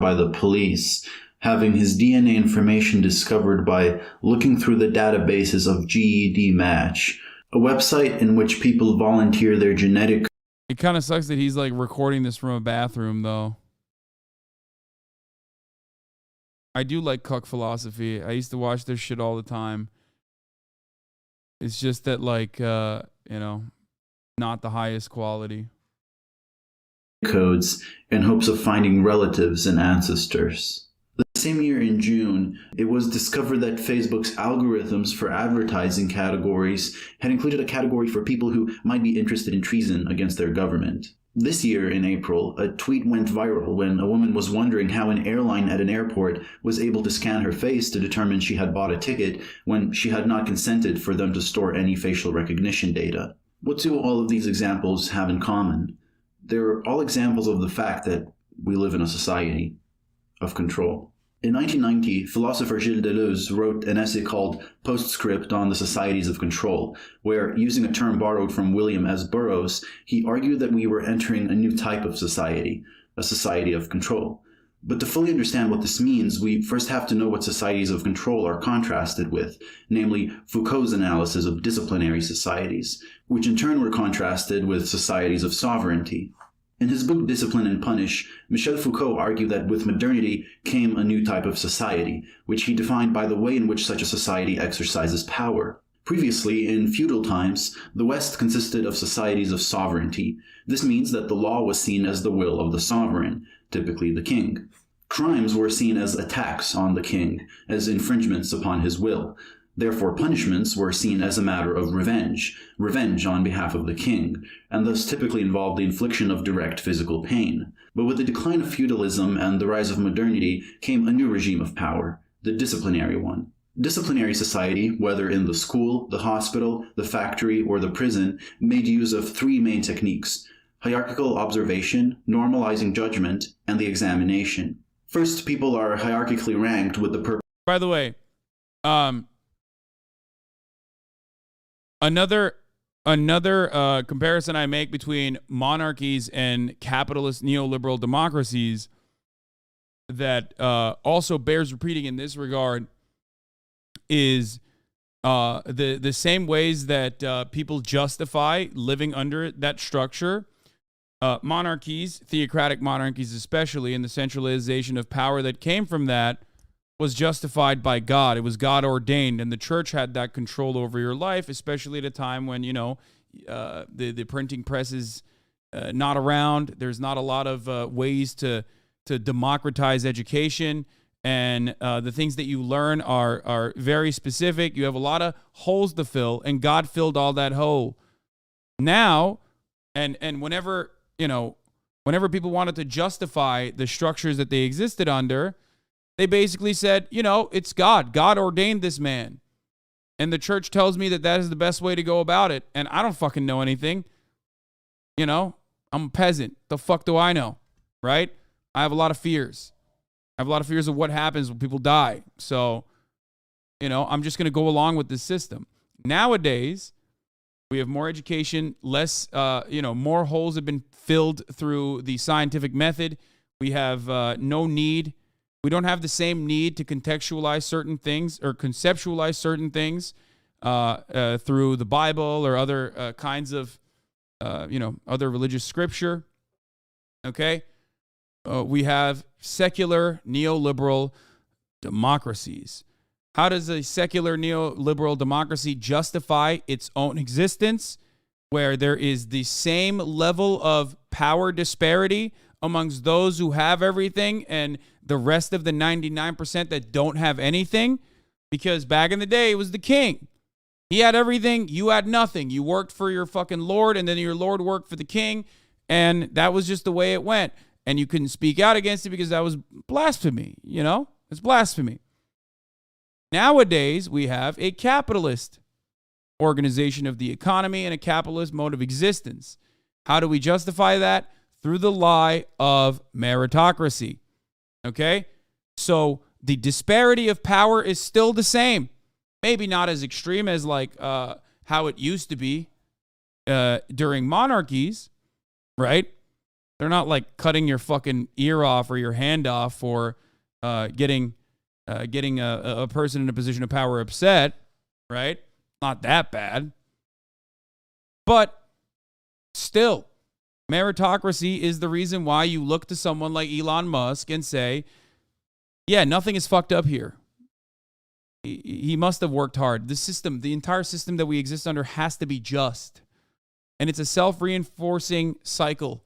by the police, having his DNA information discovered by looking through the databases of GED Match, a website in which people volunteer their genetic. It kind of sucks that he's like recording this from a bathroom, though. I do like cuck philosophy. I used to watch this shit all the time. It's just that, like, you know, not the highest quality. Codes in hopes of finding relatives and ancestors. The same year in June, it was discovered that Facebook's algorithms for advertising categories had included a category for people who might be interested in treason against their government. This year, in April, a tweet went viral when a woman was wondering how an airline at an airport was able to scan her face to determine she had bought a ticket when she had not consented for them to store any facial recognition data. What do all of these examples have in common? They're all examples of the fact that we live in a society of control. In 1990, philosopher Gilles Deleuze wrote an essay called Postscript on the Societies of Control, where, using a term borrowed from William S. Burroughs, he argued that we were entering a new type of society, a society of control. But to fully understand what this means, we first have to know what societies of control are contrasted with, namely Foucault's analysis of disciplinary societies, which in turn were contrasted with societies of sovereignty. In his book Discipline and Punish, Michel Foucault argued that with modernity came a new type of society, which he defined by the way in which such a society exercises power. Previously, in feudal times, the West consisted of societies of sovereignty. This means that the law was seen as the will of the sovereign, typically the king. Crimes were seen as attacks on the king, as infringements upon his will. Therefore, punishments were seen as a matter of revenge on behalf of the king, and thus typically involved the infliction of direct physical pain. But with the decline of feudalism and the rise of modernity came a new regime of power, the disciplinary one. Disciplinary society, whether in the school, the hospital, the factory, or the prison, made use of three main techniques: hierarchical observation, normalizing judgment, and the examination. First, people are hierarchically ranked with the purpose. By the way, Another comparison I make between monarchies and capitalist neoliberal democracies that also bears repeating in this regard is the same ways that people justify living under that structure. Monarchies, theocratic monarchies especially, and the centralization of power that came from that was justified by God. It was God ordained, and the church had that control over your life, especially at a time when, you know, the printing press is not around. There's not a lot of ways to democratize education, and the things that you learn are very specific. You have a lot of holes to fill, and God filled all that hole. Now, and whenever people wanted to justify the structures that they existed under, they basically said, you know, it's God. God ordained this man. And the church tells me that that is the best way to go about it. And I don't fucking know anything. You know, I'm a peasant. The fuck do I know? Right? I have a lot of fears. I have a lot of fears of what happens when people die. So, you know, I'm just going to go along with this system. Nowadays, we have more education, less, more holes have been filled through the scientific method. We have no need. We don't have the same need to contextualize certain things or conceptualize certain things through the Bible or other kinds of, other religious scripture. Okay? We have secular neoliberal democracies. How does a secular neoliberal democracy justify its own existence, where there is the same level of power disparity amongst those who have everything and the rest of the 99% that don't have anything? Because back in the day, it was the king. He had everything. You had nothing. You worked for your fucking lord, and then your lord worked for the king, and that was just the way it went. And you couldn't speak out against it because that was blasphemy, you know? It's blasphemy. Nowadays, we have a capitalist organization of the economy and a capitalist mode of existence. How do we justify that? Through the lie of meritocracy. Okay? So the disparity of power is still the same. Maybe not as extreme as like how it used to be during monarchies, right? They're not like cutting your fucking ear off or your hand off for getting a person in a position of power upset, right? Not that bad. But still, meritocracy is the reason why you look to someone like Elon Musk and say, yeah, nothing is fucked up here. He must have worked hard. The system, the entire system that we exist under has to be just. And it's a self-reinforcing cycle.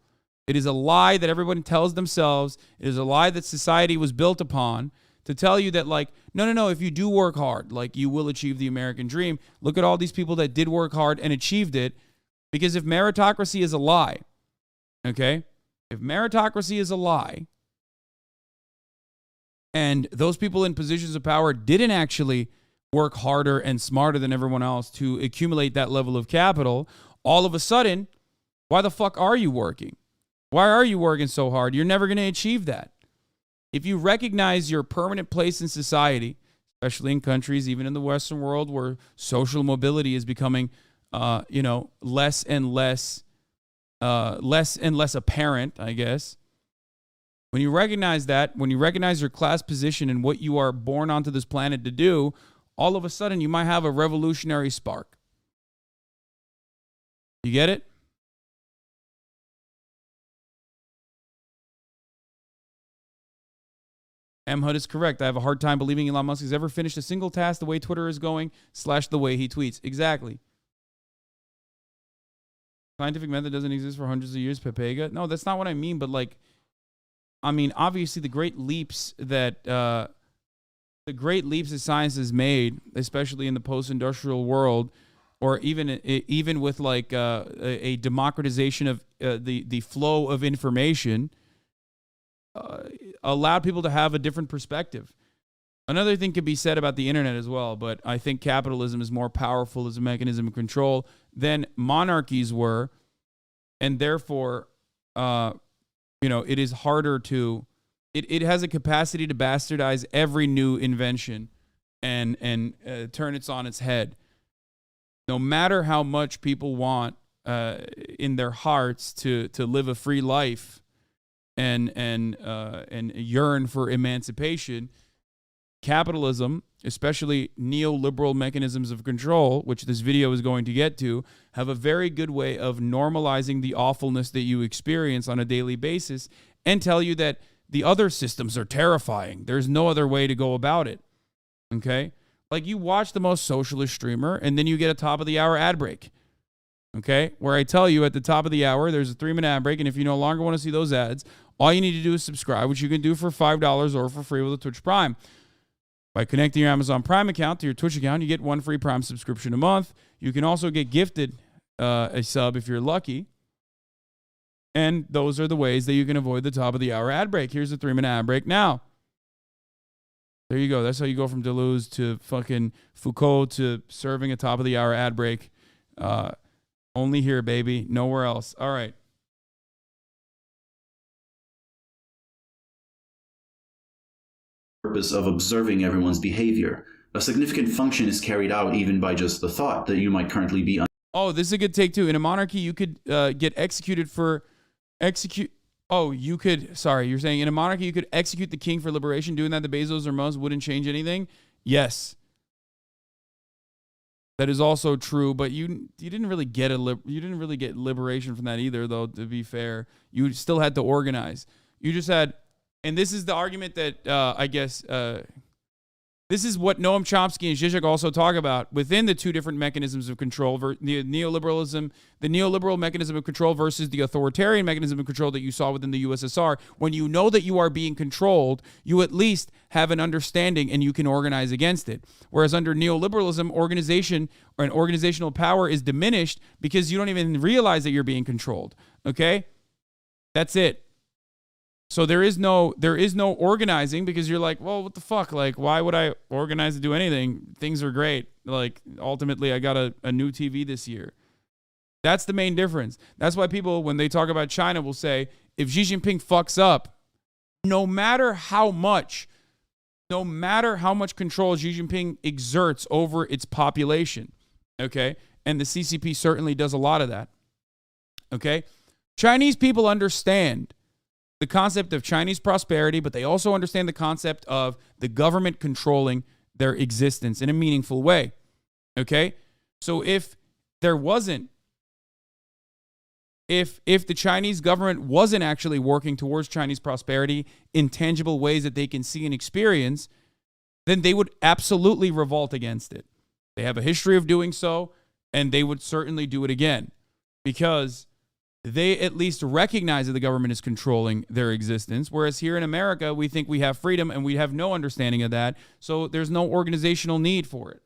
It is a lie that everyone tells themselves. It is a lie that society was built upon to tell you that, like, no, if you do work hard, like, you will achieve the American dream. Look at all these people that did work hard and achieved it. Because if meritocracy is a lie, okay, if meritocracy is a lie, and those people in positions of power didn't actually work harder and smarter than everyone else to accumulate that level of capital, all of a sudden, why the fuck are you working? Why are you working so hard? You're never going to achieve that. If you recognize your permanent place in society, especially in countries, even in the Western world, where social mobility is becoming, less and less apparent, I guess. When you recognize that, when you recognize your class position and what you are born onto this planet to do, all of a sudden you might have a revolutionary spark. You get it? M. Hood is correct. I have a hard time believing Elon Musk has ever finished a single task the way Twitter is going / the way he tweets. Exactly. Scientific method doesn't exist for hundreds of years, Pepega. No, that's not what I mean. But obviously the great leaps that science has made, especially in the post-industrial world, or even with like a democratization of the flow of information, allowed people to have a different perspective. Another thing could be said about the internet as well, but I think capitalism is more powerful as a mechanism of control than monarchies were, and therefore, it is harder to. It has a capacity to bastardize every new invention and turn it on its head. No matter how much people want in their hearts to live a free life and yearn for emancipation, capitalism, especially neoliberal mechanisms of control, which this video is going to get to, have a very good way of normalizing the awfulness that you experience on a daily basis and tell you that the other systems are terrifying. There's no other way to go about it. Okay? Like, you watch the most socialist streamer and then you get a top of the hour ad break. Okay? Where I tell you at the top of the hour, there's a 3-minute ad break, and if you no longer want to see those ads, all you need to do is subscribe, which you can do for $5 or for free with a Twitch Prime. By connecting your Amazon Prime account to your Twitch account, you get 1 free Prime subscription a month. You can also get gifted a sub if you're lucky. And those are the ways that you can avoid the top of the hour ad break. Here's a 3-minute ad break now. There you go. That's how you go from Deleuze to fucking Foucault to serving a top of the hour ad break. Only here, baby. Nowhere else. All right. Purpose of observing everyone's behavior. A significant function is carried out even by just the thought that you might currently be. Oh, this is a good take too. In a monarchy, you could get executed for execute. Oh, you could. Sorry, you're saying in a monarchy you could execute the king for liberation. Doing that to Bezos or Musk wouldn't change anything. Yes, that is also true. But you didn't really get liberation from that either, though. To be fair, you still had to organize. You just had. And this is the argument that I guess this is what Noam Chomsky and Zizek also talk about within the two different mechanisms of control: the neoliberal mechanism of control versus the authoritarian mechanism of control that you saw within the USSR. When you know that you are being controlled, you at least have an understanding and you can organize against it. Whereas under neoliberalism, organization or an organizational power is diminished because you don't even realize that you're being controlled. Okay, that's it. So there is no organizing because you're like, well, what the fuck? Like, why would I organize to do anything? Things are great. Like, ultimately, I got a new TV this year. That's the main difference. That's why people, when they talk about China, will say, if Xi Jinping fucks up, no matter how much control Xi Jinping exerts over its population, okay? And the CCP certainly does a lot of that, okay? Chinese people understand the concept of Chinese prosperity, but they also understand the concept of the government controlling their existence in a meaningful way. Okay? So if there wasn't, if the Chinese government wasn't actually working towards Chinese prosperity in tangible ways that they can see and experience, then they would absolutely revolt against it. They have a history of doing so, and they would certainly do it again because they at least recognize that the government is controlling their existence, whereas here in America, we think we have freedom and we have no understanding of that, so there's no organizational need for it.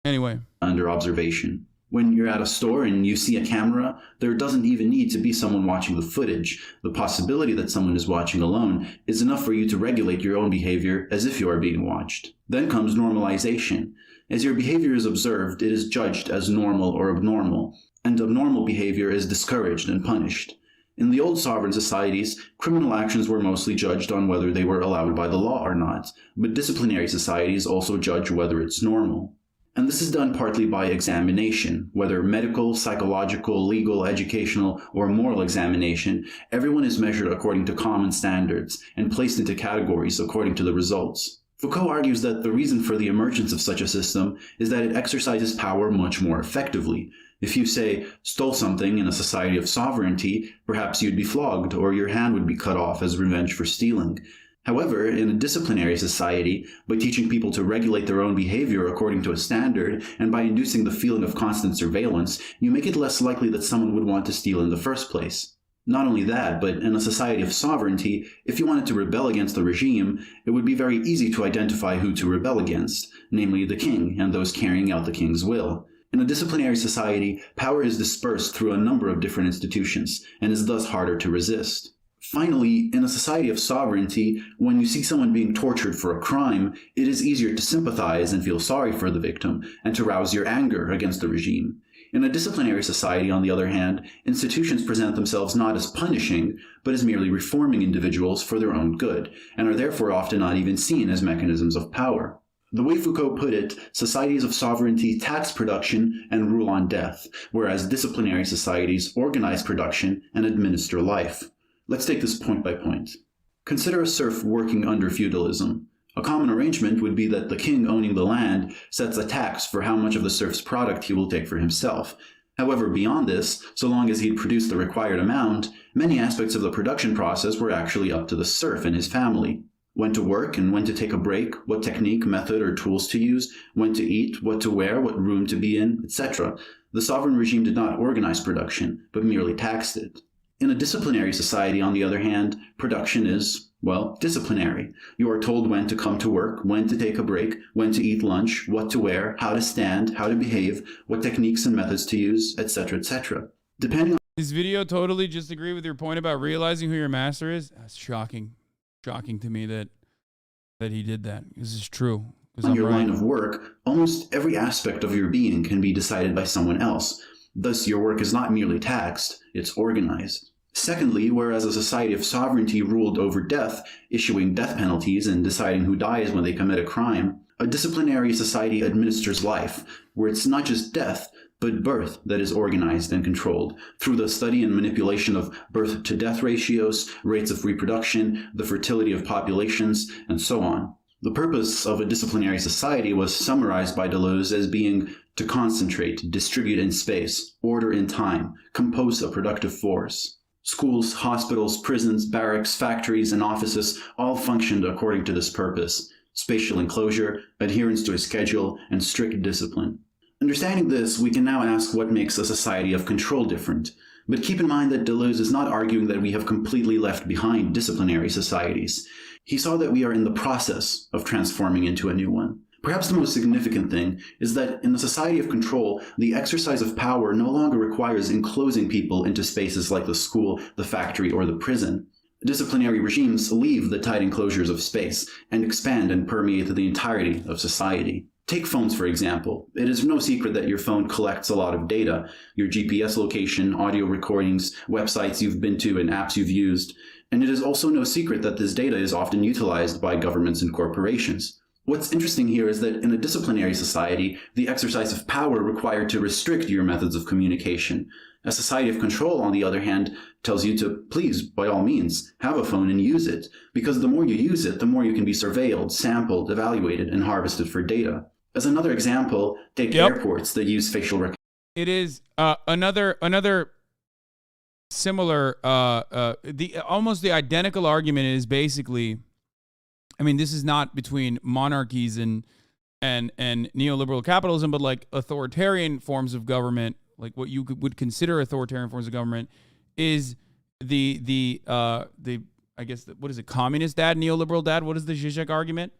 Anyway. Under observation. When you're at a store and you see a camera, there doesn't even need to be someone watching the footage. The possibility that someone is watching alone is enough for you to regulate your own behavior as if you are being watched. Then comes normalization. As your behavior is observed, it is judged as normal or abnormal, and abnormal behavior is discouraged and punished. In the old sovereign societies, criminal actions were mostly judged on whether they were allowed by the law or not, but disciplinary societies also judge whether it's normal. And this is done partly by examination, whether medical, psychological, legal, educational, or moral examination. Everyone is measured according to common standards and placed into categories according to the results. Foucault argues that the reason for the emergence of such a system is that it exercises power much more effectively. If you, say, stole something in a society of sovereignty, perhaps you'd be flogged or your hand would be cut off as revenge for stealing. However, in a disciplinary society, by teaching people to regulate their own behavior according to a standard, and by inducing the feeling of constant surveillance, you make it less likely that someone would want to steal in the first place. Not only that, but in a society of sovereignty, if you wanted to rebel against the regime, it would be very easy to identify who to rebel against, namely the king and those carrying out the king's will. In a disciplinary society, power is dispersed through a number of different institutions, and is thus harder to resist. Finally, in a society of sovereignty, when you see someone being tortured for a crime, it is easier to sympathize and feel sorry for the victim, and to rouse your anger against the regime. In a disciplinary society, on the other hand, institutions present themselves not as punishing, but as merely reforming individuals for their own good, and are therefore often not even seen as mechanisms of power. The way Foucault put it, societies of sovereignty tax production and rule on death, whereas disciplinary societies organize production and administer life. Let's take this point by point. Consider a serf working under feudalism. A common arrangement would be that the king owning the land sets a tax for how much of the serf's product he will take for himself. However, beyond this, so long as he'd produced the required amount, many aspects of the production process were actually up to the serf and his family. When to work and when to take a break, what technique, method, or tools to use, when to eat, what to wear, what room to be in, etc. The sovereign regime did not organize production, but merely taxed it. In a disciplinary society, on the other hand, production is, well, disciplinary. You are told when to come to work, when to take a break, when to eat lunch, what to wear, how to stand, how to behave, what techniques and methods to use, etc., etc. Depending on this video totally just agree with your point about realizing who your master is. That's shocking. Shocking to me that he did that. This is true. on your line of work, almost every aspect of your being can be decided by someone else. Thus, your work is not merely taxed, it's organized. Secondly, whereas a society of sovereignty ruled over death, issuing death penalties and deciding who dies when they commit a crime, a disciplinary society administers life, where it's not just death, but birth that is organized and controlled through the study and manipulation of birth-to-death ratios, rates of reproduction, the fertility of populations, and so on. The purpose of a disciplinary society was summarized by Deleuze as being to concentrate, distribute in space, order in time, compose a productive force. Schools, hospitals, prisons, barracks, factories, and offices all functioned according to this purpose: spatial enclosure, adherence to a schedule, and strict discipline. Understanding this, we can now ask what makes a society of control different. But keep in mind that Deleuze is not arguing that we have completely left behind disciplinary societies. He saw that we are in the process of transforming into a new one. Perhaps the most significant thing is that in the society of control, the exercise of power no longer requires enclosing people into spaces like the school, the factory, or the prison. Disciplinary regimes leave the tight enclosures of space and expand and permeate the entirety of society. Take phones, for example. It is no secret that your phone collects a lot of data: your GPS location, audio recordings, websites you've been to, and apps you've used. And it is also no secret that this data is often utilized by governments and corporations. What's interesting here is that in a disciplinary society, the exercise of power required to restrict your methods of communication. A society of control, on the other hand, tells you to please, by all means, have a phone and use it, because the more you use it, the more you can be surveilled, sampled, evaluated, and harvested for data. As another example, take airports that use facial recognition. It is another similar, almost the identical argument is basically, I mean, this is not between monarchies and neoliberal capitalism, but like authoritarian forms of government, like what you would consider authoritarian forms of government, is the I guess what is it, communist dad, neoliberal dad? What is the Zizek argument?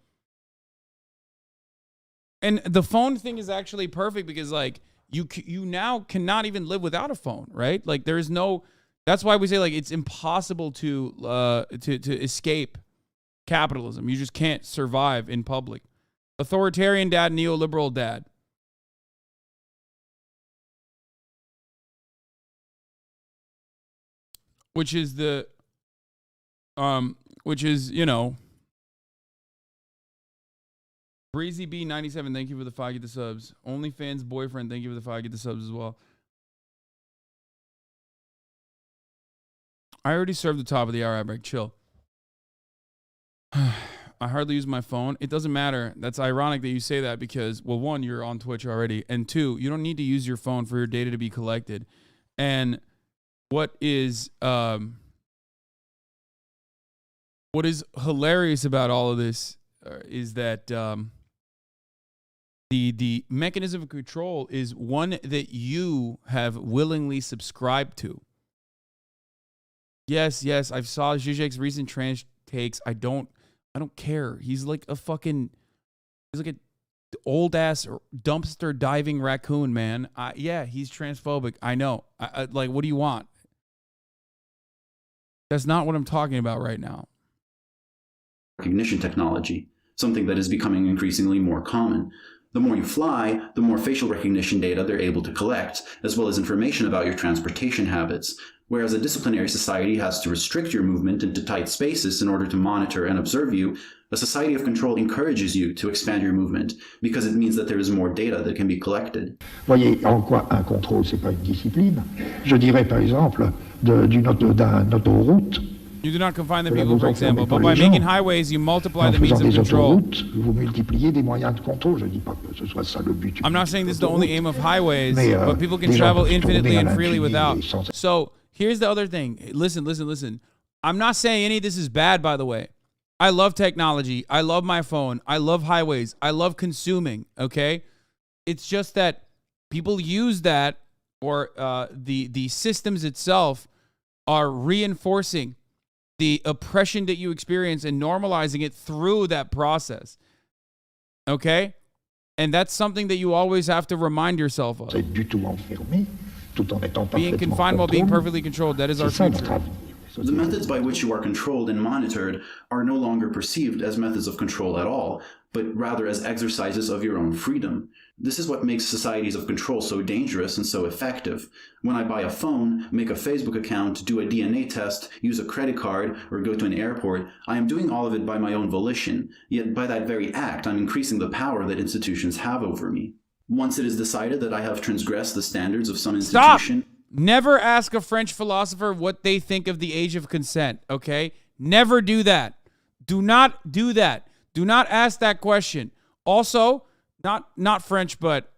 And the phone thing is actually perfect because like you now cannot even live without a phone, right? Like there is no. That's why we say like it's impossible to escape capitalism. You just can't survive in public. Authoritarian dad, neoliberal dad. Which is, you know, Breezy B97, thank you for the 5 get the subs. OnlyFans boyfriend, thank you for the 5 get the subs as well. I already served the top of the hour break. Chill. I hardly use my phone. It doesn't matter. That's ironic that you say that because, well, one, you're on Twitch already, and two, you don't need to use your phone for your data to be collected. And what is hilarious about all of this is that the mechanism of control is one that you have willingly subscribed to. Yes, I saw Zizek's recent trans takes. I don't care. He's like a old ass dumpster diving raccoon, man. Yeah, he's transphobic. I know. Like, what do you want? That's not what I'm talking about right now. Recognition technology, something that is becoming increasingly more common. The more you fly, the more facial recognition data they're able to collect, as well as information about your transportation habits. Whereas a disciplinary society has to restrict your movement into tight spaces in order to monitor and observe you, a society of control encourages you to expand your movement because it means that there is more data that can be collected. Voyez en quoi un contrôle, c'est pas une discipline. Je dirais par exemple d'un autoroute. You do not confine the people, for example, but by making highways, you multiply the means of control. Vous multipliez des moyens de contrôle. Je dis pas que ce soit ça le but. I'm not saying this is the only aim of highways, but people can travel infinitely and freely without. So here's the other thing. Listen. I'm not saying any of this is bad, by the way. I love technology. I love my phone. I love highways. I love consuming, okay? It's just that people use that, or the systems itself are reinforcing the oppression that you experience and normalizing it through that process. Okay? And that's something that you always have to remind yourself of. Being confined while being perfectly controlled, that is our future. The methods by which you are controlled and monitored are no longer perceived as methods of control at all, but rather as exercises of your own freedom. This is what makes societies of control so dangerous and so effective. When I buy a phone, make a Facebook account, do a DNA test, use a credit card, or go to an airport, I am doing all of it by my own volition. Yet by that very act, I'm increasing the power that institutions have over me. Once it is decided that I have transgressed the standards of some institution... Stop! Never ask a French philosopher what they think of the age of consent, okay? Never do that. Do not do that. Do not ask that question. Also, not French, but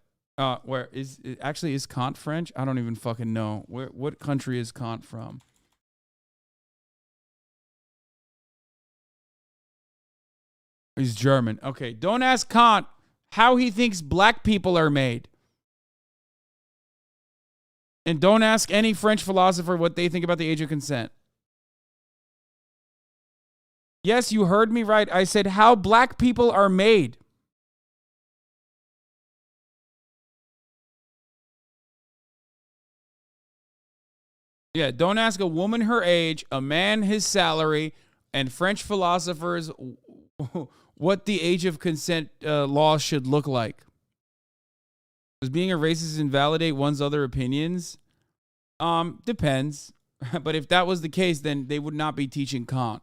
where is Kant French? I don't even fucking know. What country is Kant from? He's German. Okay, don't ask Kant how he thinks black people are made. And don't ask any French philosopher what they think about the age of consent. Yes, you heard me right. I said how black people are made. Yeah, don't ask a woman her age, a man his salary, and French philosophers what the age of consent law should look like. Does being a racist invalidate one's other opinions? Depends. But if that was the case, then they would not be teaching Kant.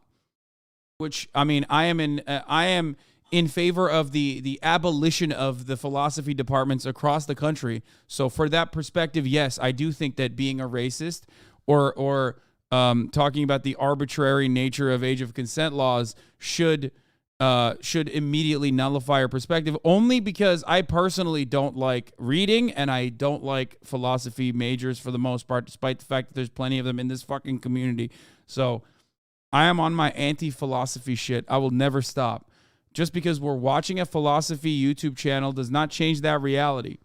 Which, I mean, I am in favor of the abolition of the philosophy departments across the country. So for that perspective, yes, I do think that being a racist or talking about the arbitrary nature of age of consent laws should immediately nullify our perspective, only because I personally don't like reading and I don't like philosophy majors for the most part, despite the fact that there's plenty of them in this fucking community. So I am on my anti-philosophy shit. I will never stop. Just because we're watching a philosophy YouTube channel does not change that reality.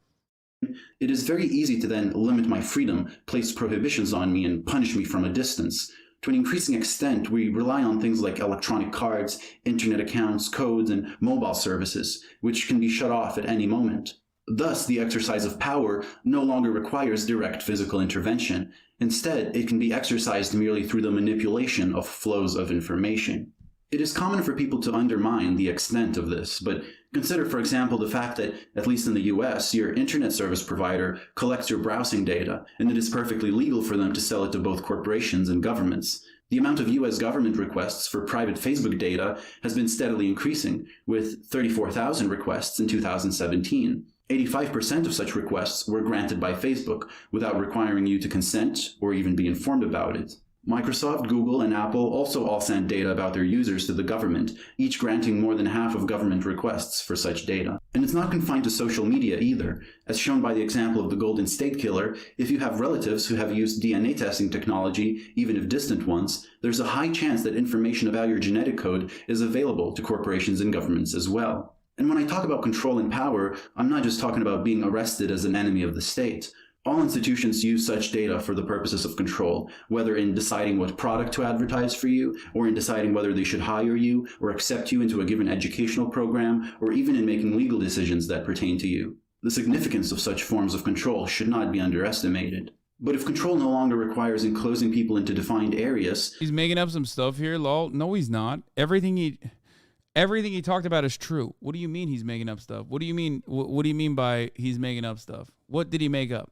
It is very easy to then limit my freedom, place prohibitions on me, and punish me from a distance. To an increasing extent, we rely on things like electronic cards, internet accounts, codes, and mobile services, which can be shut off at any moment. Thus, the exercise of power no longer requires direct physical intervention. Instead, it can be exercised merely through the manipulation of flows of information. It is common for people to undermine the extent of this, but consider, for example, the fact that, at least in the US, your internet service provider collects your browsing data, and it is perfectly legal for them to sell it to both corporations and governments. The amount of US government requests for private Facebook data has been steadily increasing, with 34,000 requests in 2017. 85% of such requests were granted by Facebook without requiring you to consent or even be informed about it. Microsoft, Google, and Apple also all sent data about their users to the government, each granting more than half of government requests for such data. And it's not confined to social media either. As shown by the example of the Golden State Killer, if you have relatives who have used DNA testing technology, even if distant ones, there's a high chance that information about your genetic code is available to corporations and governments as well. And when I talk about control and power, I'm not just talking about being arrested as an enemy of the state. All institutions use such data for the purposes of control, whether in deciding what product to advertise for you, or in deciding whether they should hire you, or accept you into a given educational program, or even in making legal decisions that pertain to you. The significance of such forms of control should not be underestimated. But if control no longer requires enclosing people into defined areas... He's making up some stuff here, lol. No, he's not. Everything he talked about is true. What do you mean he's making up stuff? What do you mean? What do you mean by he's making up stuff? What did he make up?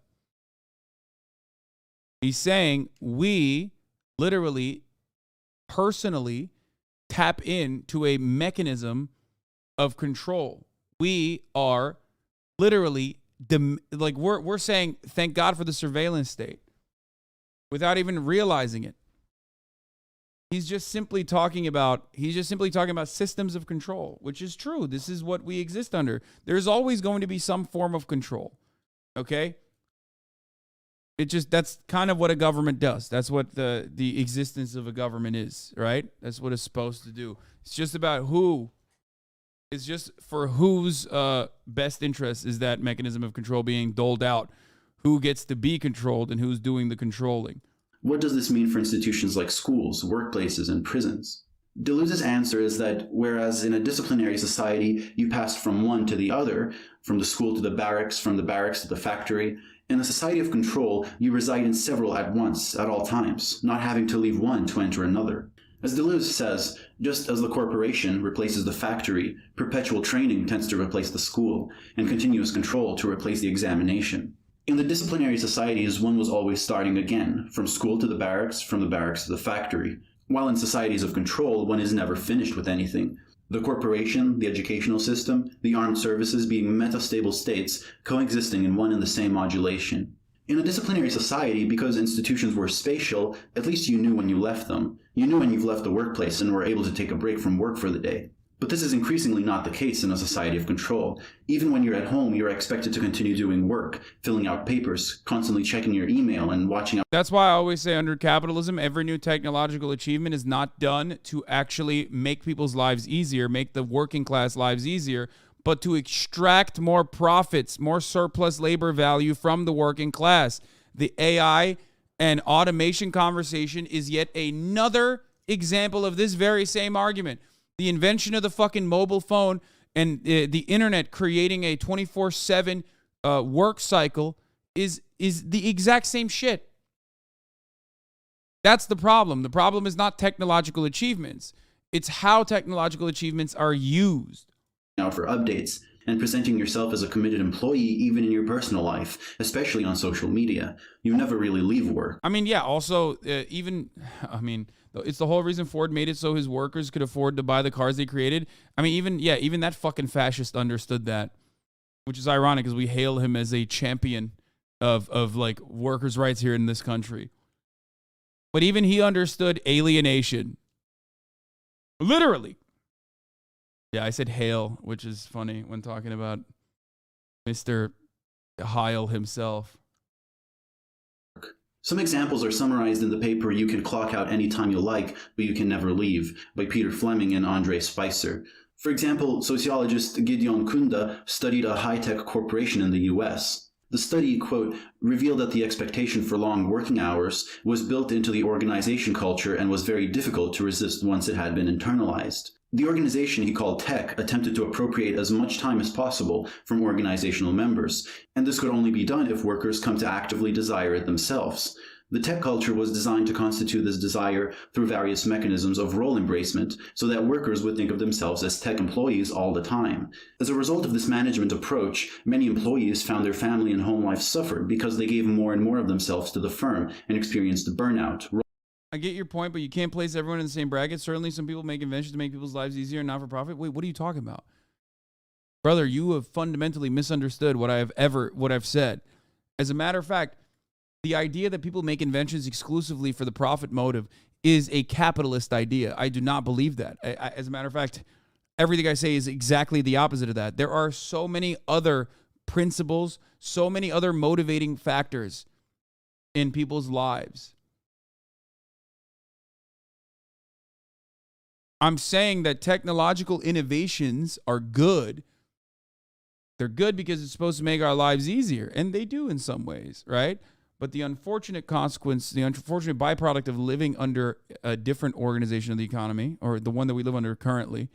He's saying we literally, personally tap into a mechanism of control. We are literally, we're saying, thank God for the surveillance state without even realizing it. He's just simply talking about systems of control, which is true. This is what we exist under. There's always going to be some form of control. Okay? That's kind of what a government does. That's what the existence of a government is, right? That's what it's supposed to do. It's just about it's just for whose best interest is that mechanism of control being doled out, who gets to be controlled and who's doing the controlling. What does this mean for institutions like schools, workplaces, and prisons? Deleuze's answer is that whereas in a disciplinary society you pass from one to the other, from the school to the barracks, from the barracks to the factory, in a society of control, you reside in several at once, at all times, not having to leave one to enter another. As Deleuze says, just as the corporation replaces the factory, perpetual training tends to replace the school, and continuous control to replace the examination. In the disciplinary societies, one was always starting again, from school to the barracks, from the barracks to the factory. While in societies of control, one is never finished with anything. The corporation, the educational system, the armed services being metastable states coexisting in one and the same modulation. In a disciplinary society, because institutions were spatial, at least you knew when you left them. You knew when you've left the workplace and were able to take a break from work for the day. But this is increasingly not the case in a society of control. Even when you're at home, you're expected to continue doing work, filling out papers, constantly checking your email and watching out. That's why I always say under capitalism, every new technological achievement is not done to actually make people's lives easier, make the working class lives easier, but to extract more profits, more surplus labor value from the working class. The AI and automation conversation is yet another example of this very same argument. The invention of the fucking mobile phone and the internet creating a 24/7 work cycle is the exact same shit. That's the problem. The problem is not technological achievements. It's how technological achievements are used. Out for updates. and presenting yourself as a committed employee even in your personal life, especially on social media. You never really leave work. I mean, yeah, also, it's the whole reason Ford made it so his workers could afford to buy the cars they created. I mean, even that fucking fascist understood that, which is ironic because we hail him as a champion of like workers' rights here in this country. But even he understood alienation. Literally. Yeah, I said hail, which is funny when talking about Mr. Heil himself. Some examples are summarized in the paper You Can Clock Out Anytime You Like, But You Can Never Leave by Peter Fleming and Andre Spicer. For example, sociologist Gideon Kunda studied a high-tech corporation in the US. The study, quote, revealed that the expectation for long working hours was built into the organization culture and was very difficult to resist once it had been internalized. The organization he called Tech attempted to appropriate as much time as possible from organizational members, and this could only be done if workers come to actively desire it themselves. The tech culture was designed to constitute this desire through various mechanisms of role embracement so that workers would think of themselves as tech employees all the time. As a result of this management approach, many employees found their family and home life suffered because they gave more and more of themselves to the firm and experienced burnout. I get your point, but you can't place everyone in the same bracket. Certainly some people make inventions to make people's lives easier and not for profit. Wait, what are you talking about? Brother, you have fundamentally misunderstood what I've said. As a matter of fact, the idea that people make inventions exclusively for the profit motive is a capitalist idea. I do not believe that. As a matter of fact, everything I say is exactly the opposite of that. There are so many other principles, so many other motivating factors in people's lives. I'm saying that technological innovations are good. They're good because it's supposed to make our lives easier, and they do in some ways, right? But the unfortunate consequence, the unfortunate byproduct of living under a different organization of the economy, or the one that we live under currently,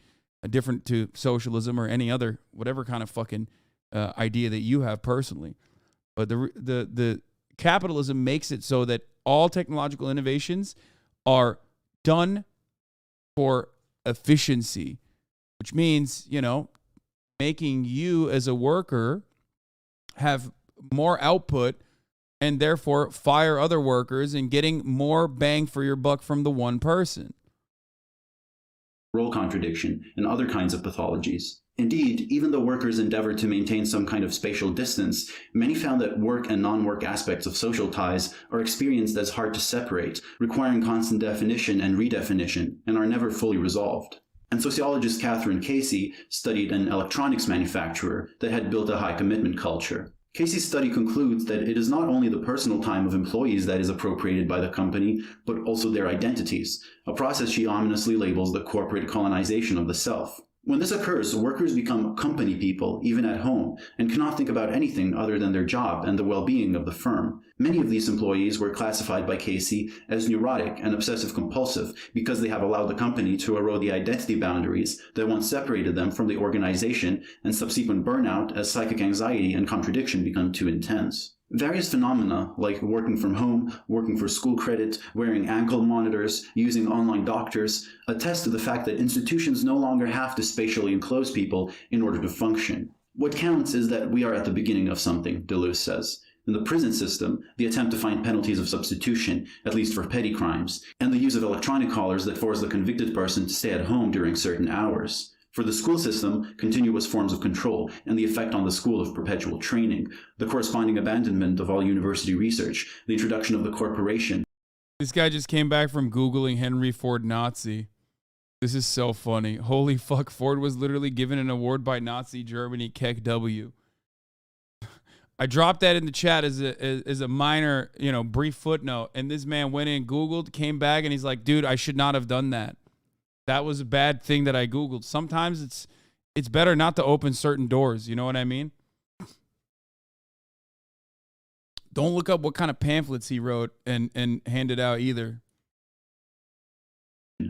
different to socialism or any other, whatever kind of fucking idea that you have personally. But the capitalism makes it so that all technological innovations are done for efficiency, which means, making you as a worker have more output and therefore fire other workers and getting more bang for your buck from the one person. Role contradiction and other kinds of pathologies. Indeed, even though workers endeavored to maintain some kind of spatial distance, many found that work and non-work aspects of social ties are experienced as hard to separate, requiring constant definition and redefinition, and are never fully resolved. And sociologist Catherine Casey studied an electronics manufacturer that had built a high-commitment culture. Casey's study concludes that it is not only the personal time of employees that is appropriated by the company, but also their identities, a process she ominously labels the corporate colonization of the self. When this occurs, workers become company people, even at home, and cannot think about anything other than their job and the well-being of the firm. Many of these employees were classified by Casey as neurotic and obsessive-compulsive because they have allowed the company to erode the identity boundaries that once separated them from the organization, and subsequent burnout as psychic anxiety and contradiction become too intense. Various phenomena, like working from home, working for school credit, wearing ankle monitors, using online doctors, attest to the fact that institutions no longer have to spatially enclose people in order to function. What counts is that we are at the beginning of something, Deleuze says. In the prison system, the attempt to find penalties of substitution, at least for petty crimes, and the use of electronic collars that force the convicted person to stay at home during certain hours. For the school system, continuous forms of control and the effect on the school of perpetual training, the corresponding abandonment of all university research, the introduction of the corporation. This guy just came back from Googling Henry Ford Nazi. This is so funny. Holy fuck, Ford was literally given an award by Nazi Germany, Keck W. I dropped that in the chat as a minor, brief footnote, and this man went in, Googled, came back, and he's like, dude, I should not have done that. That was a bad thing that I Googled. Sometimes it's better not to open certain doors. You know what I mean? Don't look up what kind of pamphlets he wrote and handed out either.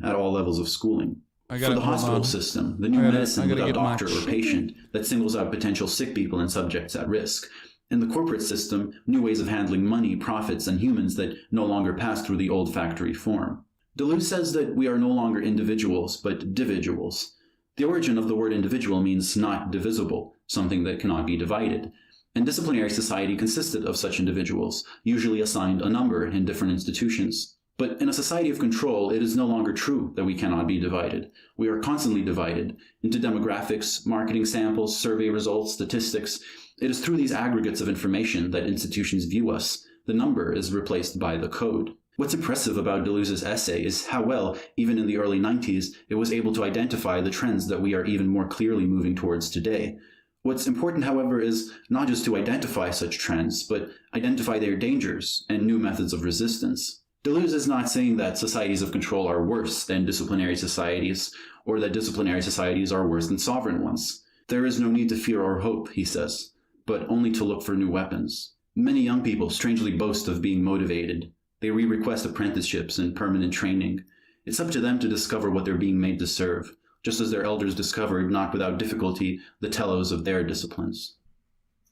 At all levels of schooling. For the hospital system, the new medicine without doctor or patient that singles out potential sick people and subjects at risk. In the corporate system, new ways of handling money, profits, and humans that no longer pass through the old factory form. Deleuze says that we are no longer individuals, but dividuals. The origin of the word individual means not divisible. something that cannot be divided. And disciplinary society consisted of such individuals, usually assigned a number in different institutions. But in a society of control, it is no longer true that we cannot be divided. We are constantly divided into demographics, marketing samples, survey results, statistics. It is through these aggregates of information that institutions view us. The number is replaced by the code. What's impressive about Deleuze's essay is how well, even in the early 90s, it was able to identify the trends that we are even more clearly moving towards today. What's important, however, is not just to identify such trends, but identify their dangers and new methods of resistance. Deleuze is not saying that societies of control are worse than disciplinary societies, or that disciplinary societies are worse than sovereign ones. There is no need to fear or hope, he says, but only to look for new weapons. Many young people strangely boast of being motivated. They re-request apprenticeships and permanent training. It's up to them to discover what they're being made to serve, just as their elders discovered, not without difficulty, the telos of their disciplines.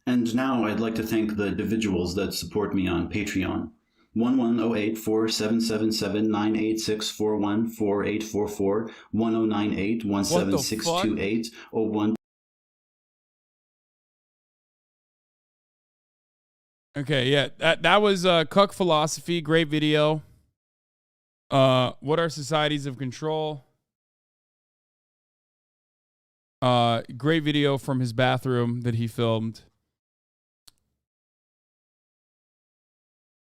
And now I'd like to thank the individuals that support me on Patreon. 1108-4777-98641-4844, 1098-17628-01. Okay, yeah, that was Cuck Philosophy. Great video. What are societies of control? Great video from his bathroom that he filmed.